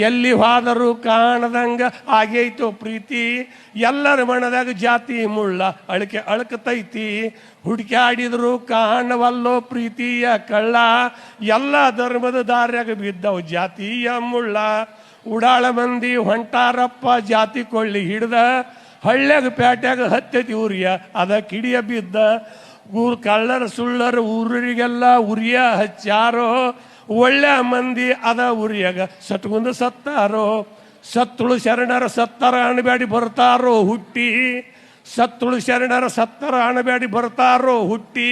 ಎಲ್ಲಿ ಹೋದರೂ ಕಾಣದಂಗ ಆಗೈತೋ ಪ್ರೀತಿ, ಎಲ್ಲರ ಮನದಾಗ ಜಾತಿ ಮುಳ್ಳ ಅಳಕೆ ಅಳಕತೈತಿ. ಹುಡುಕ್ಯಾಡಿದ್ರು ಕಾಣವಲ್ಲೋ ಪ್ರೀತಿಯ ಕಳ್ಳ, ಎಲ್ಲ ಧರ್ಮದ ದಾರ್ಯಾಗ ಬಿದ್ದವು ಜಾತಿಯ ಮುಳ್ಳ. ಉಡಾಳ ಮಂದಿ ಹೊಂಟಾರಪ್ಪ ಜಾತಿ ಕೊಳ್ಳಿ ಹಿಡ್ದ, ಹಳ್ಳ್ಯಾಗ ಪ್ಯಾಟ್ಯಾಗ ಹತ್ತೈತಿ ಉರಿಯ ಅದ ಕಿಡಿಯ ಬಿದ್ದ. ಕಳ್ಳರ ಸುಳ್ಳರ ಊರಿಗೆಲ್ಲ ಉರಿಯ ಹಚ್ಚಾರೋ, ಒಳ್ಳೆ ಮಂದಿ ಅದ ಉರಿಯಾಗ ಸಟ್ಗುಂದು ಸತ್ತಾರೋ. ಸತ್ತುಳು ಶರಣರ ಸತ್ತರ ಅಣಬ್ಯಾಡಿ ಬರ್ತಾರೋ ಹುಟ್ಟಿ, ಸತ್ತುಳು ಶರಣರ ಸತ್ತರ ಅಣಬ್ಯಾಡಿ ಬರ್ತಾರೋ ಹುಟ್ಟಿ.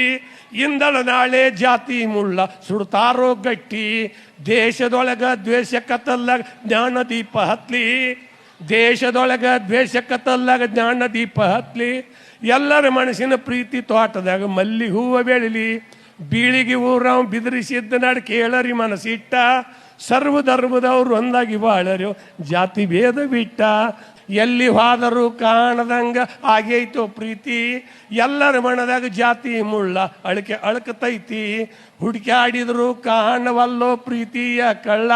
ಇಂದಳ ನಾಳೆ ಜಾತಿ ಮುಳ್ಳ ಸುಡ್ತಾರೋ ಗಟ್ಟಿ. ದೇಶದೊಳಗ ದ್ವೇಷ ಕತ್ತಲ್ಲಾಗ ಜ್ಞಾನ ದೀಪ ಹತ್ಲಿ, ದೇಶದೊಳಗ ದ್ವೇಷ ಕತ್ತಲ್ಲಾಗ ಜ್ಞಾನ ದೀಪ ಹತ್ಲಿ. ಎಲ್ಲರ ಮನಸ್ಸಿನ ಪ್ರೀತಿ ತೋಟದಾಗ ಮಲ್ಲಿ ಹೂವ ಬೆಳಿಲಿ. ಬೀಳಿಗೆ ಊರಾವ್ ಬಿದಿರಿಸಿದ್ದ ನಾಡು ಕೇಳರಿ ಮನಸ್ಸಿಟ್ಟ, ಸರ್ವ ಧರ್ಮದವ್ರು ಒಂದಾಗಿ ಬಾಳರು ಜಾತಿ ಭೇದ ಬಿಟ್ಟ. ಎಲ್ಲಿ ಹೋದರೂ ಕಾಣದಂಗ ಆಗೈತೋ ಪ್ರೀತಿ, ಎಲ್ಲರ ಮನದಾಗ ಜಾತಿ ಮುಳ್ಳ ಅಳಕೆ ಅಳಕತೈತಿ. ಹುಡುಕ್ಯಾಡಿದ್ರು ಕಾಣವಲ್ಲೋ ಪ್ರೀತಿಯ ಕಳ್ಳ,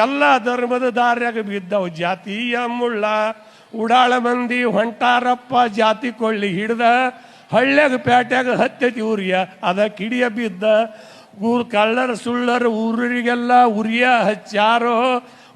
ಎಲ್ಲ ಧರ್ಮದ ದಾರ್ಯಾಗ ಬಿದ್ದವು ಜಾತಿಯ ಮುಳ್ಳ. ಉಡಾಳ ಮಂದಿ ಹೊಂಟಾರಪ್ಪ ಜಾತಿ ಕೊಳ್ಳಿ ಹಿಡ್ದ, ಹಳ್ಳ್ಯಾಗ ಪ್ಯಾಟ್ಯಾಗ ಹತ್ತೈತಿ ಉರಿಯ ಅದ ಕಿಡಿಯ ಬಿದ್ದ. ಕಳ್ಳರ ಸುಳ್ಳರ ಊರಿಗೆಲ್ಲ ಉರಿಯ ಹಚ್ಚಾರೋ,